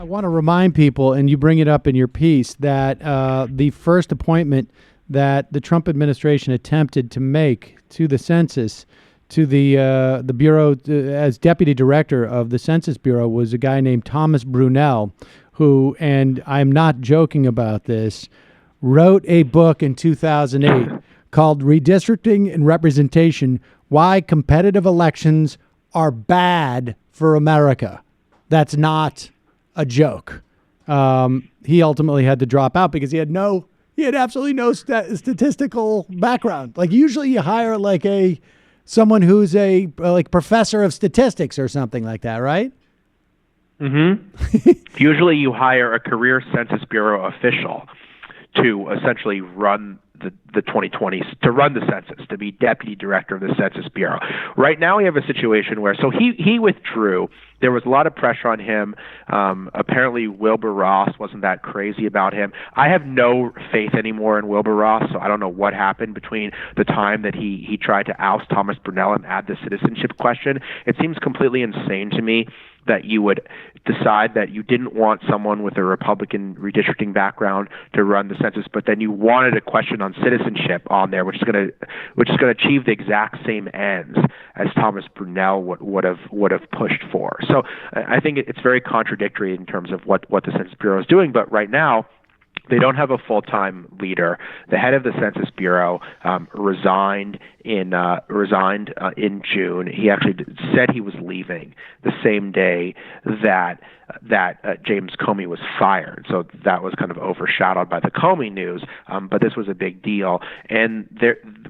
I want to remind people, and you bring it up in your piece, that the first appointment that the Trump administration attempted to make to the census, to the Bureau, as deputy director of the Census Bureau, was a guy named Thomas Brunel, who, and I'm not joking about this, wrote a book in 2008 called Redistricting and Representation: Why Competitive Elections Are Bad for America. That's not a joke. He ultimately had to drop out because he had absolutely no statistical background. Like, usually you hire like someone who's a professor of statistics or something like that, right? Mm-hmm. Usually you hire a career Census Bureau official to essentially run the 2020s, to run the census, to be deputy director of the Census Bureau. Right now we have a situation where, so he withdrew. There was a lot of pressure on him. Apparently Wilbur Ross wasn't that crazy about him. I have no faith anymore in Wilbur Ross, so I don't know what happened between the time that he tried to oust Thomas Brunel and add the citizenship question. It seems completely insane to me that you would decide that you didn't want someone with a Republican redistricting background to run the census, but then you wanted a question on citizenship on there, which is going to achieve the exact same ends as Thomas Brunel would have pushed for. So I think it's very contradictory in terms of what the Census Bureau is doing. But right now, they don't have a full-time leader. The head of the Census Bureau resigned in June. He actually said he was leaving the same day that James Comey was fired. So that was kind of overshadowed by the Comey news. But this was a big deal. And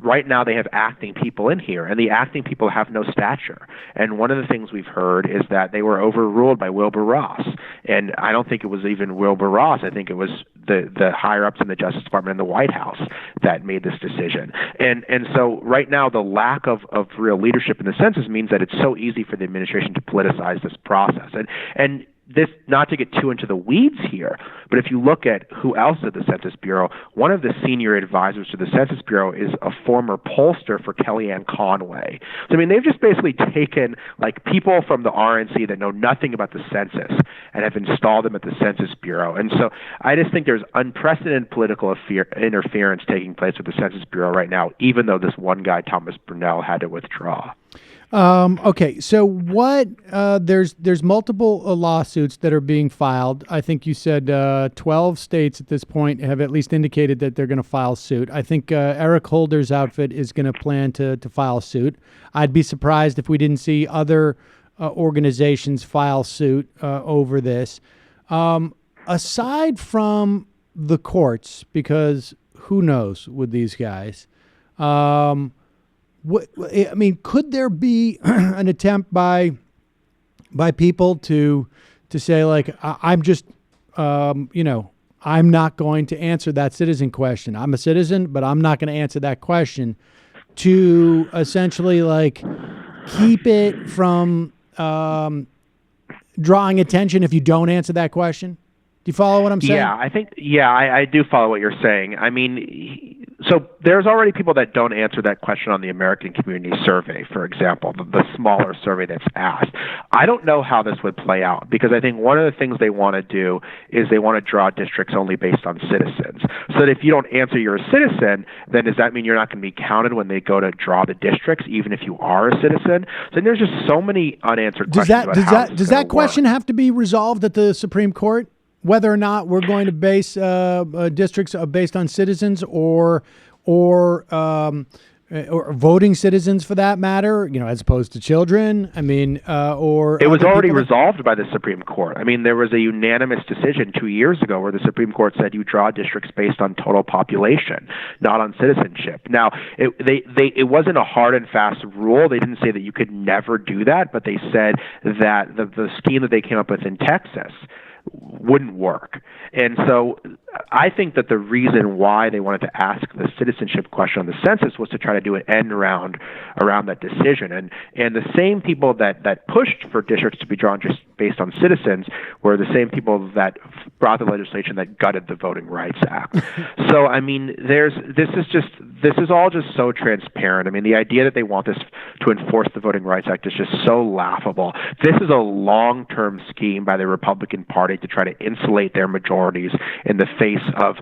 right now they have acting people in here, and the acting people have no stature. And one of the things we've heard is that they were overruled by Wilbur Ross. And I don't think it was even Wilbur Ross. I think it was the higher-ups in the Justice Department and the White House that made this decision. And so right now the lack of real leadership in the census means that it's so easy for the administration to politicize this process. And this, not to get too into the weeds here, but if you look at who else is at the Census Bureau, one of the senior advisors to the Census Bureau is a former pollster for Kellyanne Conway. So, I mean, they've just basically taken like people from the RNC that know nothing about the census and have installed them at the Census Bureau. And so I just think there's unprecedented political interference taking place with the Census Bureau right now, even though this one guy, Thomas Brunel, had to withdraw. Okay, so what? There's multiple lawsuits that are being filed. I think you said 12 states at this point have at least indicated that they're going to file suit. I think Eric Holder's outfit is going to plan to file suit. I'd be surprised if we didn't see other organizations file suit over this. Aside from the courts, because who knows with these guys. Could there be an attempt by people to say, like, I'm just, I'm not going to answer that citizen question. I'm a citizen, but I'm not going to answer that question, to essentially like keep it from drawing attention if you don't answer that question? Do you follow what I'm saying? Yeah, I do follow what you're saying. I mean, so there's already people that don't answer that question on the American Community Survey, for example, the smaller survey that's asked. I don't know how this would play out, because I think one of the things they want to do is they want to draw districts only based on citizens. So that if you don't answer you're a citizen, then does that mean you're not going to be counted when they go to draw the districts, even if you are a citizen? So there's just so many unanswered questions. Does that question have to be resolved at the Supreme Court? Whether or not we're going to base districts based on citizens or voting citizens, for that matter, as opposed to children. I mean, or it was already resolved by the Supreme Court. I mean, there was a unanimous decision 2 years ago where the Supreme Court said you draw districts based on total population, not on citizenship. Now, it wasn't a hard and fast rule. They didn't say that you could never do that, but they said that the scheme that they came up with in Texas wouldn't work. And so I think that the reason why they wanted to ask the citizenship question on the census was to try to do an end around that decision. And the same people that pushed for districts to be drawn just based on citizens were the same people that brought the legislation that gutted the Voting Rights Act. So, I mean, this is all just so transparent. I mean, the idea that they want this to enforce the Voting Rights Act is just so laughable. This is a long-term scheme by the Republican Party Party to try to insulate their majorities in the face of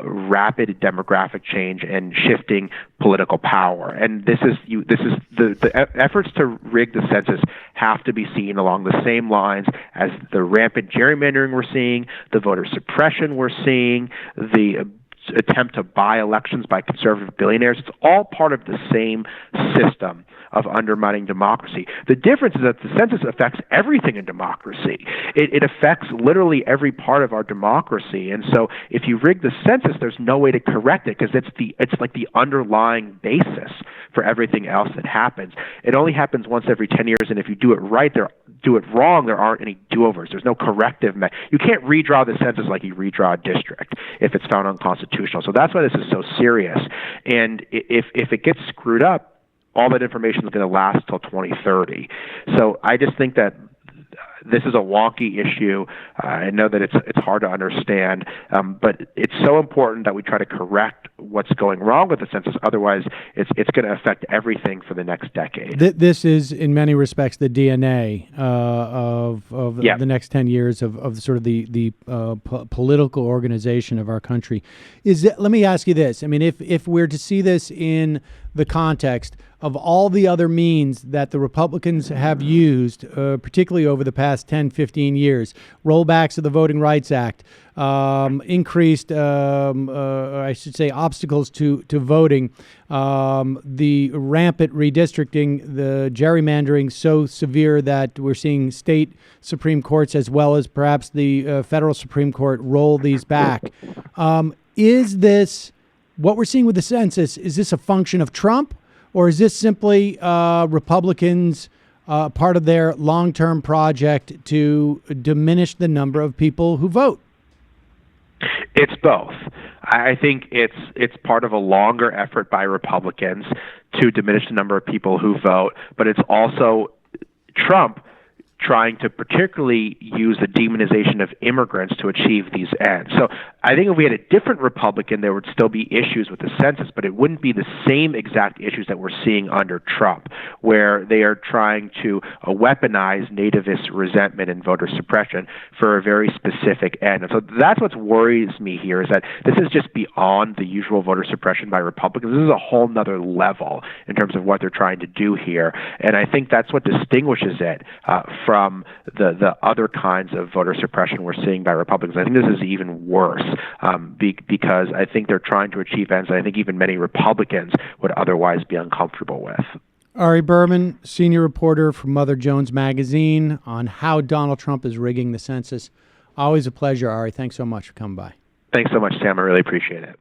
rapid demographic change and shifting political power. And the efforts to rig the census have to be seen along the same lines as the rampant gerrymandering we're seeing, the voter suppression we're seeing, the attempt to buy elections by conservative billionaires. It's all part of the same system of undermining democracy. The difference is that the census affects everything in democracy. It affects literally every part of our democracy. And so if you rig the census, there's no way to correct it because it's like the underlying basis for everything else that happens. It only happens once every 10 years, and if you do it right, do it wrong, there aren't any do-overs. There's no corrective. You can't redraw the census like you redraw a district if it's found unconstitutional. So that's why this is so serious. And if it gets screwed up, all that information is going to last till 2030. So I just think that this is a wonky issue. I know that it's hard to understand, but it's so important that we try to correct what's going wrong with the census. Otherwise, it's going to affect everything for the next decade. This is, in many respects, the DNA of the next 10 years of sort of the political organization of our country. Let me ask you this. I mean, if we're to see this in the context of all the other means that the Republicans have used, particularly over the past 10, 15 years, rollbacks of the Voting Rights Act, increased, I should say, obstacles to voting, the rampant redistricting, the gerrymandering so severe that we're seeing state Supreme Courts as well as perhaps the federal Supreme Court roll these back. Is this, what we're seeing with the census, is this a function of Trump? Or is this simply Republicans, part of their long-term project to diminish the number of people who vote? It's both. I think it's part of a longer effort by Republicans to diminish the number of people who vote, but it's also Trump trying to particularly use the demonization of immigrants to achieve these ends. So I think if we had a different Republican, there would still be issues with the census, but it wouldn't be the same exact issues that we're seeing under Trump, where they are trying to weaponize nativist resentment and voter suppression for a very specific end. And so that's what worries me here, is that this is just beyond the usual voter suppression by Republicans. This is a whole nother level in terms of what they're trying to do here. And I think that's what distinguishes it from the other kinds of voter suppression we're seeing by Republicans. I think this is even worse because I think they're trying to achieve ends that I think even many Republicans would otherwise be uncomfortable with. Ari Berman, senior reporter for Mother Jones Magazine, on how Donald Trump is rigging the census. Always a pleasure, Ari. Thanks so much for coming by. Thanks so much, Sam. I really appreciate it.